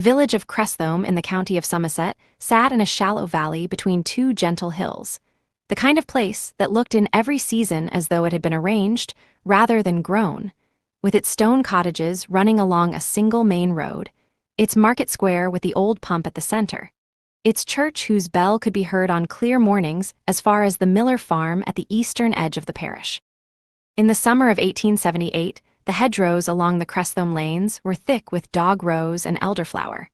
Village of Cressthome in the county of Somerset sat in a shallow valley between two gentle hills, the kind of place that looked in every season as though it had been arranged rather than grown, with its stone cottages running along a single main road, its market square with the old pump at the center, its church whose bell could be heard on clear mornings as far as the Miller farm at the eastern edge of the parish. In the summer of 1878, the hedgerows along the Cressthome lanes were thick with dog rose and elderflower,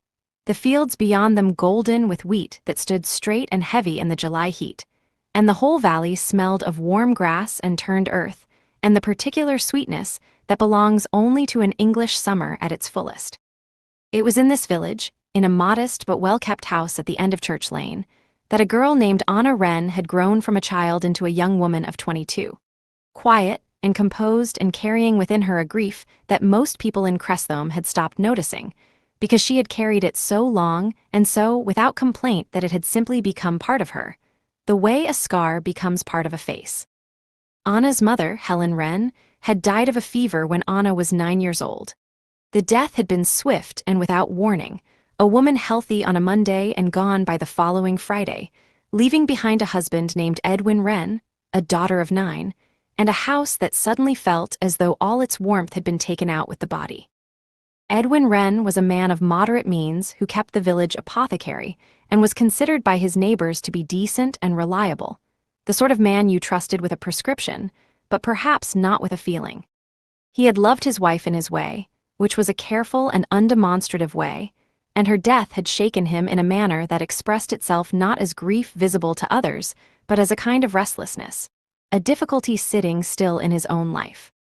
the fields beyond them golden with wheat that stood straight and heavy in the July heat, and the whole valley smelled of warm grass and turned earth, and the particular sweetness that belongs only to an English summer at its fullest. It was in this village, in a modest but well-kept house at the end of Church Lane, that a girl named Anna Wren had grown from a child into a young woman of 22. Quiet and composed and carrying within her a grief that most people in Cressthome had stopped noticing, because she had carried it so long and so without complaint that it had simply become part of her, the way a scar becomes part of a face. Anna's mother, Helen Wren, had died of a fever when Anna was 9 years old. The death had been swift and without warning, a woman healthy on a Monday and gone by the following Friday, leaving behind a husband named Edwin Wren, a daughter of 9, and a house that suddenly felt as though all its warmth had been taken out with the body. Edwin Wren was a man of moderate means who kept the village apothecary and was considered by his neighbors to be decent and reliable, the sort of man you trusted with a prescription, but perhaps not with a feeling. He had loved his wife in his way, which was a careful and undemonstrative way, and her death had shaken him in a manner that expressed itself not as grief visible to others, but as a kind of restlessness, a difficulty sitting still in his own life.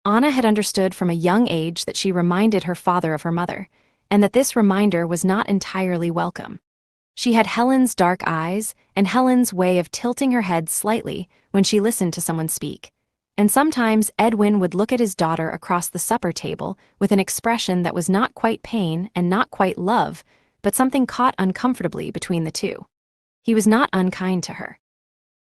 Anna had understood from a young age that she reminded her father of her mother, and that this reminder was not entirely welcome. She had Helen's dark eyes and Helen's way of tilting her head slightly when she listened to someone speak, and sometimes Edwin would look at his daughter across the supper table with an expression that was not quite pain and not quite love, but something caught uncomfortably between the two. He was not unkind to her.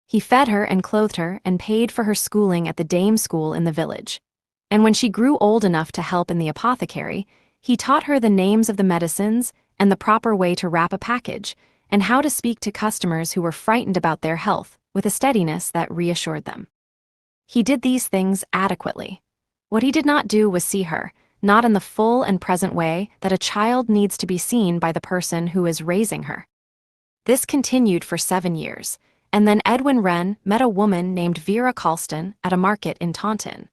He fed her and clothed her and paid for her schooling at the dame school in the village. And when she grew old enough to help in the apothecary, he taught her the names of the medicines and the proper way to wrap a package, and how to speak to customers who were frightened about their health with a steadiness that reassured them. He did these things adequately. What he did not do was see her, not in the full and present way that a child needs to be seen by the person who is raising her. This continued for 7 years. And then Edwin Wren met a woman named Vera Colston at a market in Taunton.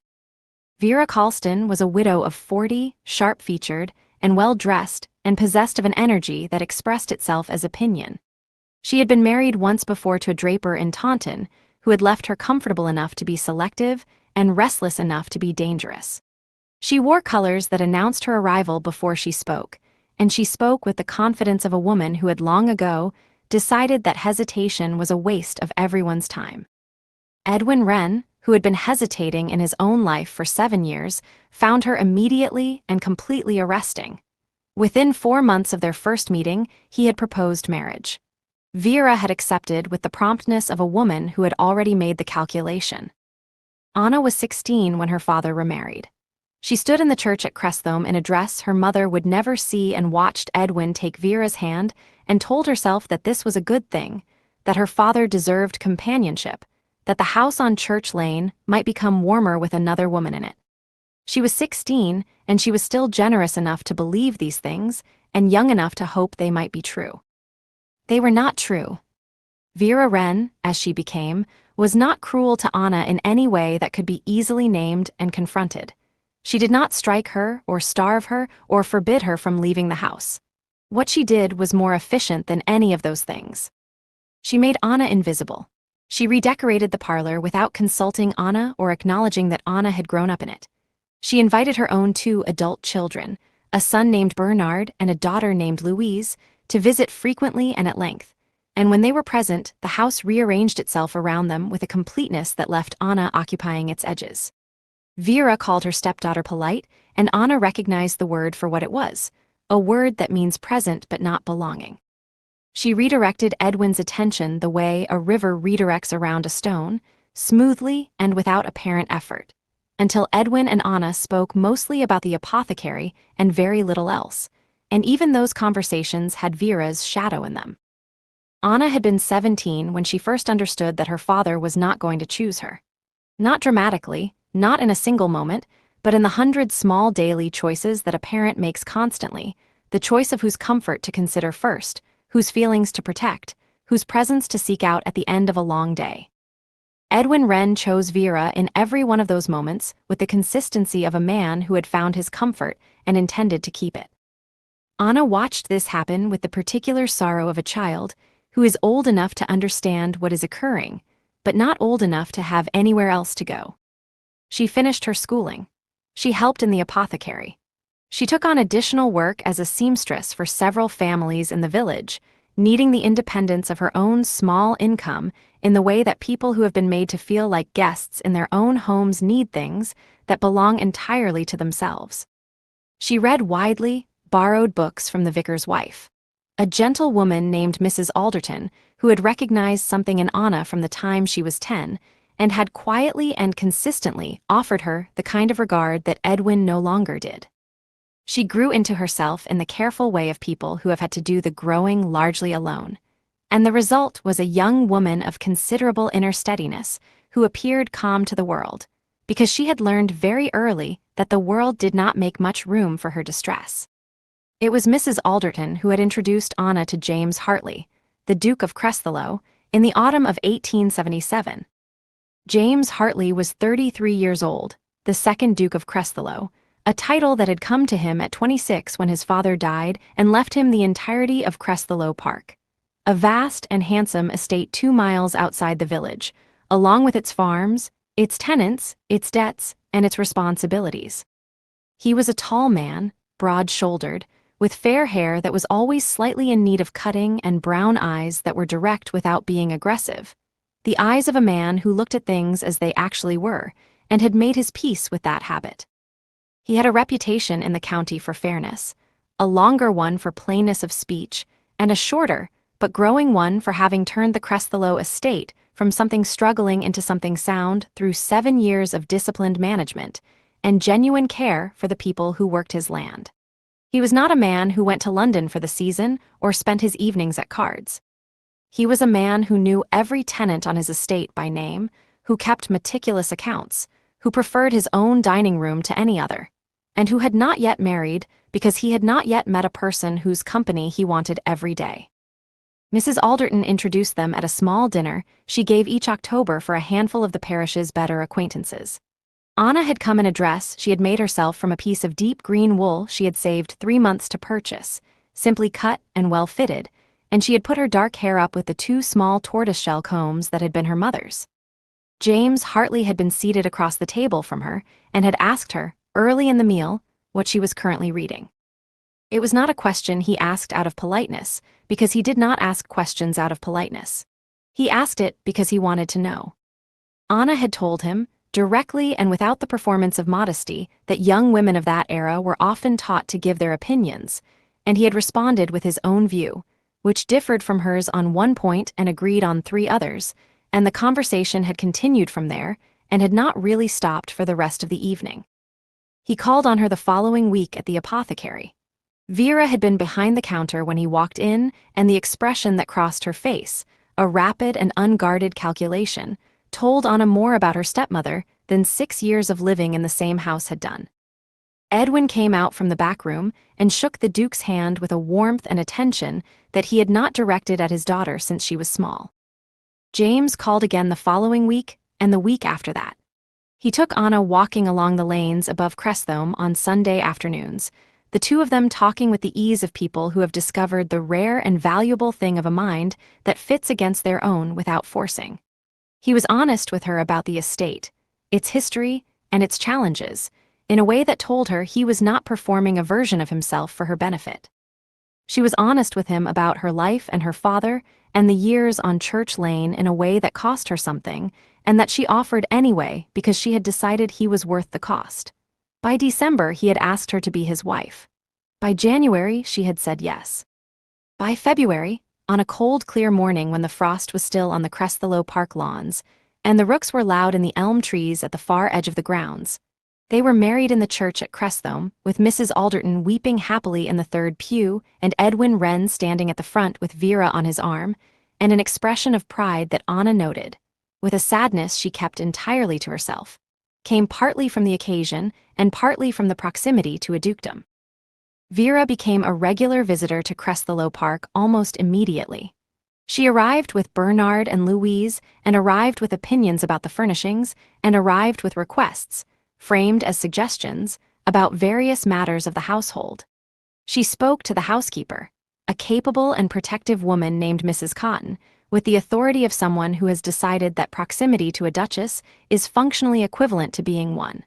Vera Colston was a widow of 40, sharp-featured, and well-dressed, and possessed of an energy that expressed itself as opinion. She had been married once before to a draper in Taunton, who had left her comfortable enough to be selective and restless enough to be dangerous. She wore colors that announced her arrival before she spoke, and she spoke with the confidence of a woman who had long ago decided that hesitation was a waste of everyone's time. Edwin Wren, who had been hesitating in his own life for 7 years, found her immediately and completely arresting. Within 4 months of their first meeting, he had proposed marriage. Vera had accepted with the promptness of a woman who had already made the calculation. Anna was 16 when her father remarried. She stood in the church at Cressthome in a dress her mother would never see and watched Edwin take Vera's hand and told herself that this was a good thing, that her father deserved companionship, that the house on Church Lane might become warmer with another woman in it. She was 16, and she was still generous enough to believe these things and young enough to hope they might be true. They were not true. Vera Wren, as she became, was not cruel to Anna in any way that could be easily named and confronted. She did not strike her or starve her or forbid her from leaving the house. What she did was more efficient than any of those things. She made Anna invisible. She redecorated the parlor without consulting Anna or acknowledging that Anna had grown up in it. She invited her own 2 adult children, a son named Bernard and a daughter named Louise, to visit frequently and at length, and when they were present, the house rearranged itself around them with a completeness that left Anna occupying its edges. Vera called her stepdaughter polite, and Anna recognized the word for what it was, a word that means present but not belonging. She redirected Edwin's attention the way a river redirects around a stone, smoothly and without apparent effort, until Edwin and Anna spoke mostly about the apothecary and very little else, and even those conversations had Vera's shadow in them. Anna had been 17 when she first understood that her father was not going to choose her. Not dramatically, not in a single moment, but in the 100 small daily choices that a parent makes constantly, the choice of whose comfort to consider first, whose feelings to protect, whose presence to seek out at the end of a long day. Edwin Wren chose Vera in every one of those moments with the consistency of a man who had found his comfort and intended to keep it. Anna watched this happen with the particular sorrow of a child who is old enough to understand what is occurring, but not old enough to have anywhere else to go. She finished her schooling. She helped in the apothecary. She took on additional work as a seamstress for several families in the village, needing the independence of her own small income in the way that people who have been made to feel like guests in their own homes need things that belong entirely to themselves. She read widely, borrowed books from the vicar's wife, a gentle woman named Mrs. Alderton, who had recognized something in Anna from the time she was 10, and had quietly and consistently offered her the kind of regard that Edwin no longer did. She grew into herself in the careful way of people who have had to do the growing largely alone, and the result was a young woman of considerable inner steadiness who appeared calm to the world, because she had learned very early that the world did not make much room for her distress. It was Mrs. Alderton who had introduced Anna to James Hartley, the Duke of Crestheloe, in the autumn of 1877. James Hartley was 33 years old, the second Duke of Crestheloe, a title that had come to him at 26 when his father died and left him the entirety of Crestheloe Park, a vast and handsome estate 2 miles outside the village, along with its farms, its tenants, its debts, and its responsibilities. He was a tall man, broad-shouldered, with fair hair that was always slightly in need of cutting and brown eyes that were direct without being aggressive, the eyes of a man who looked at things as they actually were and had made his peace with that habit. He had a reputation in the county for fairness, a longer one for plainness of speech, and a shorter, but growing one for having turned the Crestheloe estate from something struggling into something sound through 7 years of disciplined management and genuine care for the people who worked his land. He was not a man who went to London for the season or spent his evenings at cards. He was a man who knew every tenant on his estate by name, who kept meticulous accounts, who preferred his own dining room to any other, and who had not yet married because he had not yet met a person whose company he wanted every day. Mrs. Alderton introduced them at a small dinner she gave each October for a handful of the parish's better acquaintances. Anna had come in a dress she had made herself from a piece of deep green wool she had saved 3 months to purchase, simply cut and well fitted, and she had put her dark hair up with the 2 small tortoiseshell combs that had been her mother's. James Hartley had been seated across the table from her and had asked her, early in the meal, what she was currently reading. It was not a question he asked out of politeness, because he did not ask questions out of politeness. He asked it because he wanted to know. Anna had told him, directly and without the performance of modesty, that young women of that era were often taught to give their opinions, and he had responded with his own view, which differed from hers on one point and agreed on 3 others, and the conversation had continued from there and had not really stopped for the rest of the evening. He called on her the following week at the apothecary. Vera had been behind the counter when he walked in, and the expression that crossed her face, a rapid and unguarded calculation, told Anna more about her stepmother than 6 years of living in the same house had done. Edwin came out from the back room and shook the Duke's hand with a warmth and attention that he had not directed at his daughter since she was small. James called again the following week and the week after that. He took Anna walking along the lanes above Crestheloe on Sunday afternoons, the 2 of them talking with the ease of people who have discovered the rare and valuable thing of a mind that fits against their own without forcing. He was honest with her about the estate, its history, and its challenges, in a way that told her he was not performing a version of himself for her benefit. She was honest with him about her life and her father and the years on Church Lane in a way that cost her something, and that she offered anyway because she had decided he was worth the cost. By December, he had asked her to be his wife. By January, she had said yes. By February, on a cold, clear morning when the frost was still on the Crestheloe Park lawns, and the rooks were loud in the elm trees at the far edge of the grounds, They were married in the church at Crestholme, with Mrs. Alderton weeping happily in the third pew and Edwin Wren standing at the front with Vera on his arm, and an expression of pride that Anna noted, with a sadness she kept entirely to herself, came partly from the occasion and partly from the proximity to a dukedom. Vera became a regular visitor to Crestholme Park almost immediately. She arrived with Bernard and Louise, and arrived with opinions about the furnishings, and arrived with requests, framed as suggestions, about various matters of the household. She spoke to the housekeeper, a capable and protective woman named Mrs. Cotton, with the authority of someone who has decided that proximity to a duchess is functionally equivalent to being one.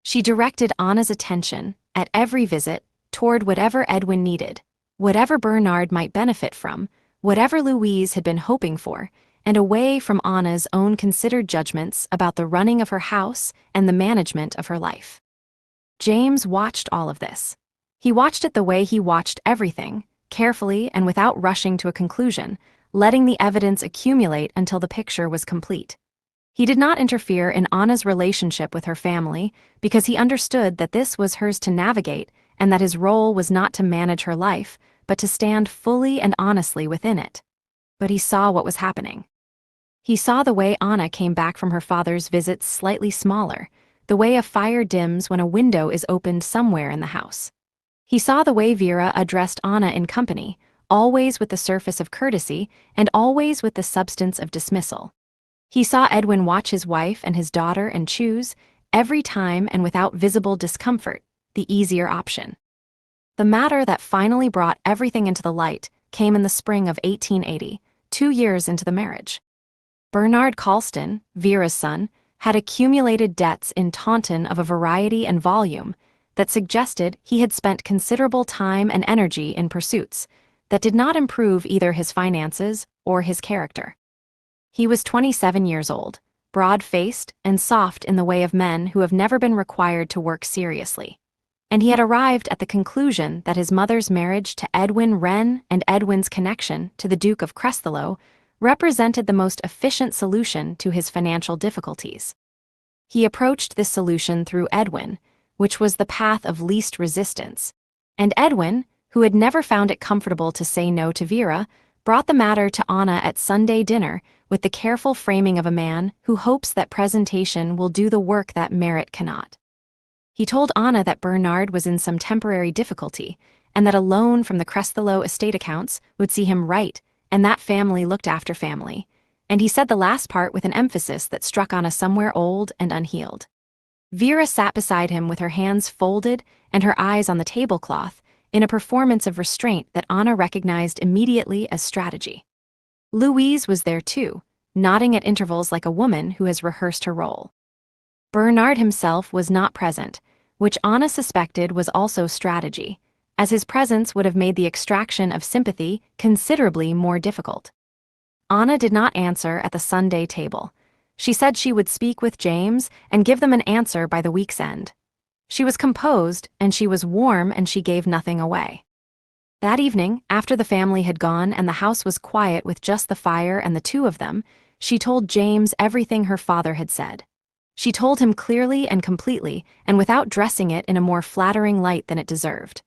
She directed Anna's attention, at every visit, toward whatever Edwin needed, whatever Bernard might benefit from, whatever Louise had been hoping for, and away from Anna's own considered judgments about the running of her house and the management of her life. James watched all of this. He watched it the way he watched everything, carefully and without rushing to a conclusion, letting the evidence accumulate until the picture was complete. He did not interfere in Anna's relationship with her family because he understood that this was hers to navigate and that his role was not to manage her life, but to stand fully and honestly within it. But he saw what was happening. He saw the way Anna came back from her father's visits slightly smaller, the way a fire dims when a window is opened somewhere in the house. He saw the way Vera addressed Anna in company, always with the surface of courtesy and always with the substance of dismissal. He saw Edwin watch his wife and his daughter and choose, every time and without visible discomfort, the easier option. The matter that finally brought everything into the light came in the spring of 1880, 2 years into the marriage. Bernard Colston, Vera's son, had accumulated debts in Taunton of a variety and volume that suggested he had spent considerable time and energy in pursuits that did not improve either his finances or his character. He was 27 years old, broad-faced and soft in the way of men who have never been required to work seriously, and he had arrived at the conclusion that his mother's marriage to Edwin Wren and Edwin's connection to the Duke of Crestholme represented the most efficient solution to his financial difficulties. He approached this solution through Edwin, which was the path of least resistance, and Edwin, who had never found it comfortable to say no to Vera, brought the matter to Anna at Sunday dinner with the careful framing of a man who hopes that presentation will do the work that merit cannot. He told Anna that Bernard was in some temporary difficulty, and that a loan from the Crestholme estate accounts would see him right, and that family looked after family, and he said the last part with an emphasis that struck Anna somewhere old and unhealed. Vera sat beside him with her hands folded and her eyes on the tablecloth, in a performance of restraint that Anna recognized immediately as strategy. Louise was there too, nodding at intervals like a woman who has rehearsed her role. Bernard himself was not present, which Anna suspected was also strategy, as his presence would have made the extraction of sympathy considerably more difficult. Anna did not answer at the Sunday table. She said she would speak with James and give them an answer by the week's end. She was composed, and she was warm, and she gave nothing away. That evening, after the family had gone and the house was quiet with just the fire and the two of them, she told James everything her father had said. She told him clearly and completely, and without dressing it in a more flattering light than it deserved.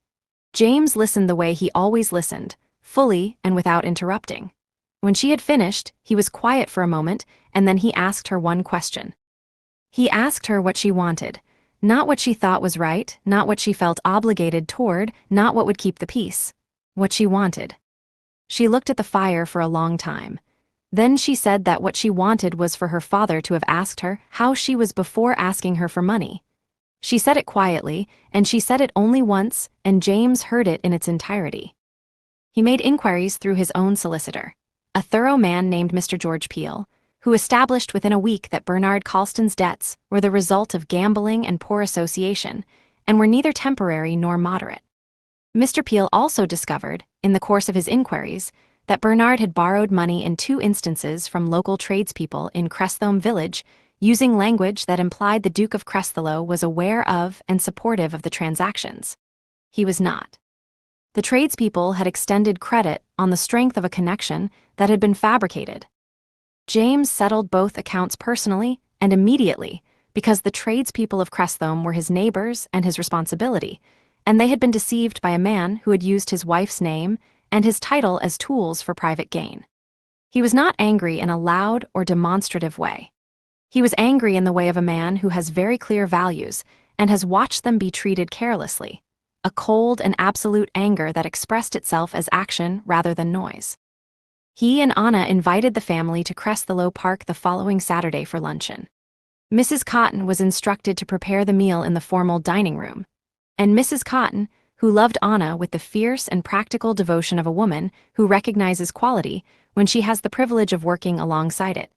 James listened the way he always listened, fully and without interrupting. When she had finished, he was quiet for a moment, and then he asked her one question. He asked her what she wanted, not what she thought was right, not what she felt obligated toward, not what would keep the peace. What she wanted. She looked at the fire for a long time. Then she said that what she wanted was for her father to have asked her how she was before asking her for money. She said it quietly, and she said it only once, and James heard it in its entirety. He made inquiries through his own solicitor, a thorough man named Mr. George Peel, who established within a week that Bernard Colston's debts were the result of gambling and poor association, and were neither temporary nor moderate. Mr. Peel also discovered, in the course of his inquiries, that Bernard had borrowed money in 2 instances from local tradespeople in Crestholme village, using language that implied the Duke of Crestholme was aware of and supportive of the transactions. He was not. The tradespeople had extended credit on the strength of a connection that had been fabricated. James settled both accounts personally and immediately, because the tradespeople of Crestholme were his neighbors and his responsibility, and they had been deceived by a man who had used his wife's name and his title as tools for private gain. He was not angry in a loud or demonstrative way. He was angry in the way of a man who has very clear values and has watched them be treated carelessly, a cold and absolute anger that expressed itself as action rather than noise. He and Anna invited the family to Crestholme Park the following Saturday for luncheon. Mrs. Cotton was instructed to prepare the meal in the formal dining room, and Mrs. Cotton, who loved Anna with the fierce and practical devotion of a woman who recognizes quality when she has the privilege of working alongside it,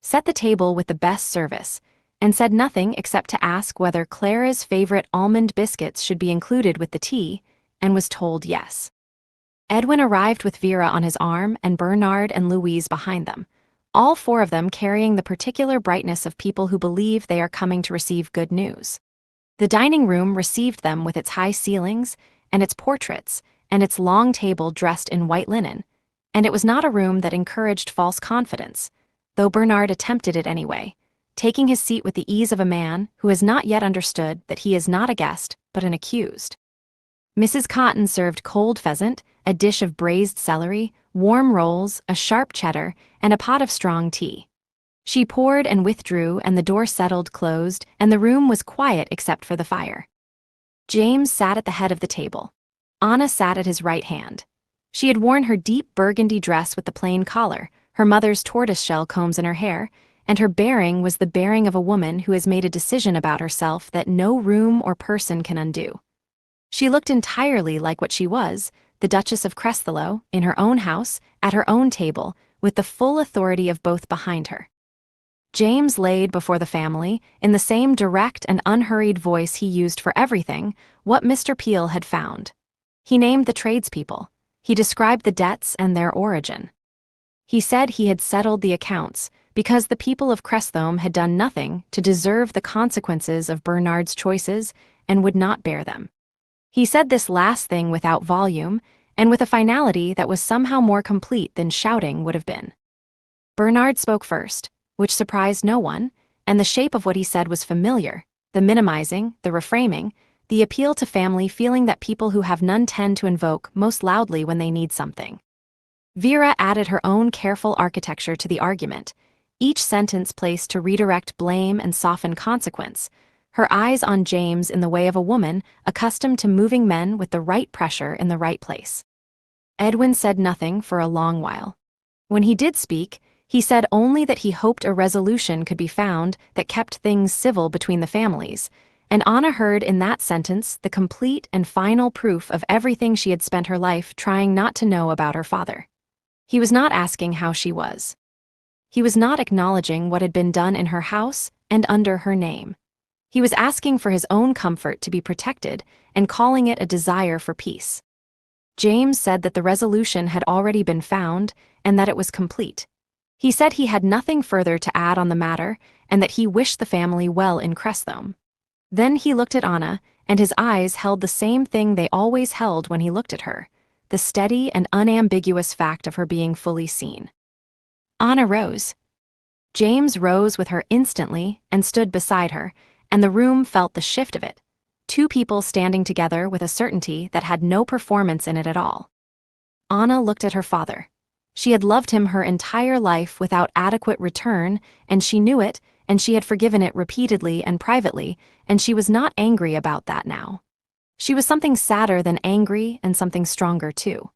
set the table with the best service, and said nothing except to ask whether Clara's favorite almond biscuits should be included with the tea, and was told yes. Edwin arrived with Vera on his arm and Bernard and Louise behind them, all four of them carrying the particular brightness of people who believe they are coming to receive good news. The dining room received them with its high ceilings and its portraits and its long table dressed in white linen, and it was not a room that encouraged false confidence, though Bernard attempted it anyway, taking his seat with the ease of a man who has not yet understood that he is not a guest but an accused. Mrs. Cotton served cold pheasant, a dish of braised celery, warm rolls, a sharp cheddar, and a pot of strong tea. She poured and withdrew, and the door settled closed, and the room was quiet except for the fire. James sat at the head of the table. Anna sat at his right hand. She had worn her deep burgundy dress with the plain collar, her mother's tortoiseshell combs in her hair, and her bearing was the bearing of a woman who has made a decision about herself that no room or person can undo. She looked entirely like what she was, the Duchess of Crestholme, in her own house, at her own table, with the full authority of both behind her. James laid before the family, in the same direct and unhurried voice he used for everything, what Mr. Peel had found. He named the tradespeople. He described the debts and their origin. He said he had settled the accounts, because the people of Crestholme had done nothing to deserve the consequences of Bernard's choices and would not bear them. He said this last thing without volume, and with a finality that was somehow more complete than shouting would have been. Bernard spoke first, which surprised no one, and the shape of what he said was familiar, the minimizing, the reframing, the appeal to family feeling that people who have none tend to invoke most loudly when they need something. Vera added her own careful architecture to the argument, each sentence placed to redirect blame and soften consequence, her eyes on James in the way of a woman accustomed to moving men with the right pressure in the right place. Edwin said nothing for a long while. When he did speak, he said only that he hoped a resolution could be found that kept things civil between the families, and Anna heard in that sentence the complete and final proof of everything she had spent her life trying not to know about her father. He was not asking how she was. He was not acknowledging what had been done in her house and under her name. He was asking for his own comfort to be protected and calling it a desire for peace. James said that the resolution had already been found and that it was complete. He said he had nothing further to add on the matter and that he wished the family well in Crestholme. Then he looked at Anna, and his eyes held the same thing they always held when he looked at her, the steady and unambiguous fact of her being fully seen. Anna rose. James rose with her instantly and stood beside her, and the room felt the shift of it, two people standing together with a certainty that had no performance in it at all. Anna looked at her father. She had loved him her entire life without adequate return, and she knew it, and she had forgiven it repeatedly and privately, and she was not angry about that now. She was something sadder than angry and something stronger too.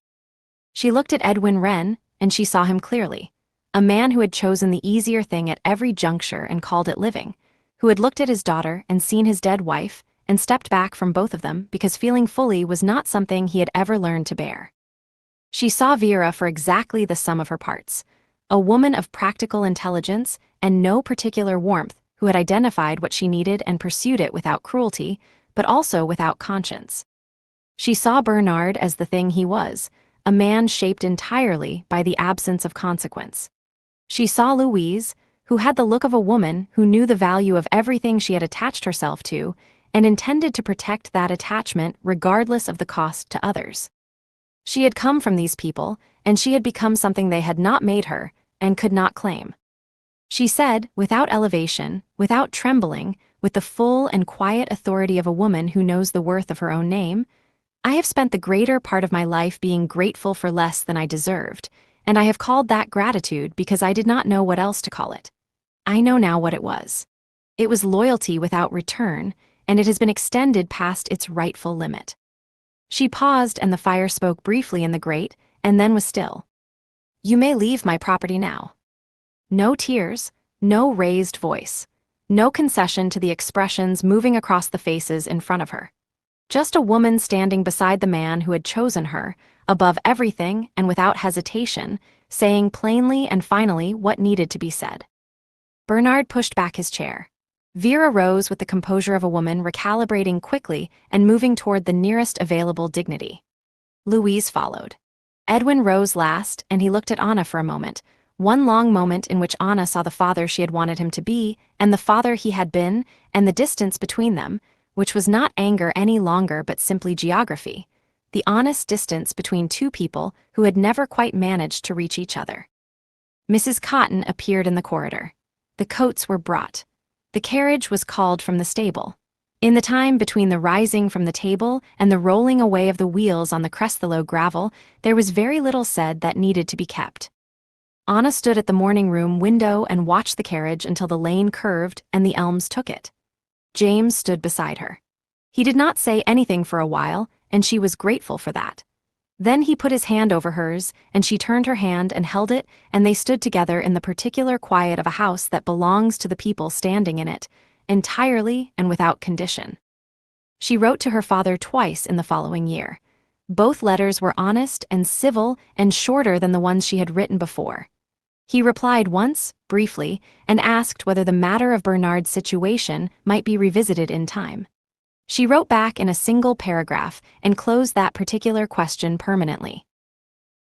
She looked at Edwin Wren, and she saw him clearly, a man who had chosen the easier thing at every juncture and called it living, who had looked at his daughter and seen his dead wife and stepped back from both of them because feeling fully was not something he had ever learned to bear. She saw Vera for exactly the sum of her parts, a woman of practical intelligence and no particular warmth who had identified what she needed and pursued it without cruelty, but also without conscience. She saw Bernard as the thing he was, a man shaped entirely by the absence of consequence. She saw Louise, who had the look of a woman who knew the value of everything she had attached herself to and intended to protect that attachment regardless of the cost to others. She had come from these people, and she had become something they had not made her and could not claim. She said, without elevation, without trembling, with the full and quiet authority of a woman who knows the worth of her own name, "I have spent the greater part of my life being grateful for less than I deserved, and I have called that gratitude because I did not know what else to call it. I know now what it was. It was loyalty without return, and it has been extended past its rightful limit." She paused, and the fire spoke briefly in the grate, and then was still. "You may leave my property now." No tears, no raised voice, no concession to the expressions moving across the faces in front of her. Just a woman standing beside the man who had chosen her, above everything and without hesitation, saying plainly and finally what needed to be said. Bernard pushed back his chair. Vera rose with the composure of a woman recalibrating quickly and moving toward the nearest available dignity. Louise followed. Edwin rose last, and he looked at Anna for a moment, one long moment in which Anna saw the father she had wanted him to be, and the father he had been, and the distance between them, which was not anger any longer but simply geography, the honest distance between two people who had never quite managed to reach each other. Mrs. Cotton appeared in the corridor. The coats were brought. The carriage was called from the stable. In the time between the rising from the table and the rolling away of the wheels on the Cresthelloe gravel, there was very little said that needed to be kept. Anna stood at the morning room window and watched the carriage until the lane curved and the elms took it. James stood beside her. He did not say anything for a while, and she was grateful for that. Then he put his hand over hers, and she turned her hand and held it, and they stood together in the particular quiet of a house that belongs to the people standing in it, entirely and without condition. She wrote to her father twice in the following year. Both letters were honest and civil and shorter than the ones she had written before. He replied once, briefly, and asked whether the matter of Bernard's situation might be revisited in time. She wrote back in a single paragraph and closed that particular question permanently.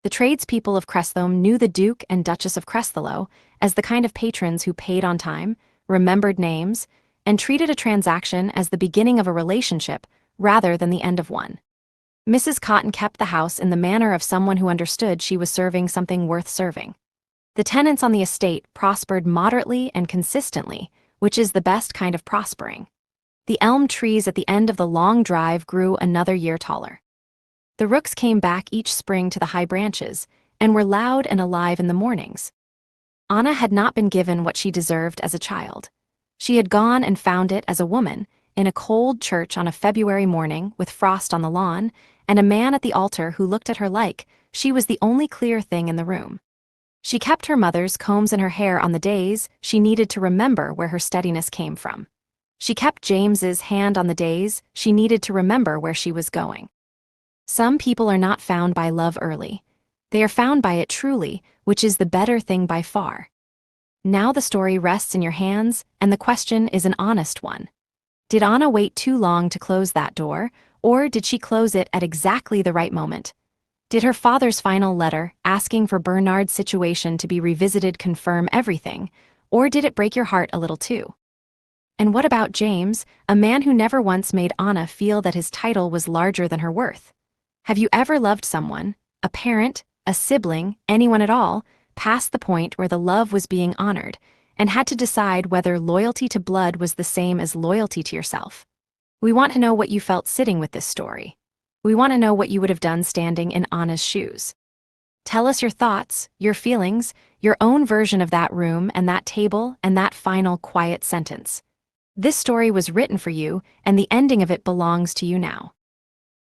The tradespeople of Cresthelloe knew the Duke and Duchess of Cresthelloe as the kind of patrons who paid on time, remembered names, and treated a transaction as the beginning of a relationship rather than the end of one. Mrs. Cotton kept the house in the manner of someone who understood she was serving something worth serving. The tenants on the estate prospered moderately and consistently, which is the best kind of prospering. The elm trees at the end of the long drive grew another year taller. The rooks came back each spring to the high branches, and were loud and alive in the mornings. Anna had not been given what she deserved as a child. She had gone and found it as a woman, in a cold church on a February morning with frost on the lawn, and a man at the altar who looked at her like she was the only clear thing in the room. She kept her mother's combs in her hair on the days she needed to remember where her steadiness came from. She kept James's hand on the days she needed to remember where she was going. Some people are not found by love early. They are found by it truly, which is the better thing by far. Now the story rests in your hands, and the question is an honest one. Did Anna wait too long to close that door, or did she close it at exactly the right moment? Did her father's final letter, asking for Bernard's situation to be revisited, confirm everything, or did it break your heart a little too? And what about James, a man who never once made Anna feel that his title was larger than her worth? Have you ever loved someone, a parent, a sibling, anyone at all, past the point where the love was being honored, and had to decide whether loyalty to blood was the same as loyalty to yourself? We want to know what you felt sitting with this story. We want to know what you would have done standing in Anna's shoes. Tell us your thoughts, your feelings, your own version of that room and that table and that final quiet sentence. This story was written for you, and the ending of it belongs to you now.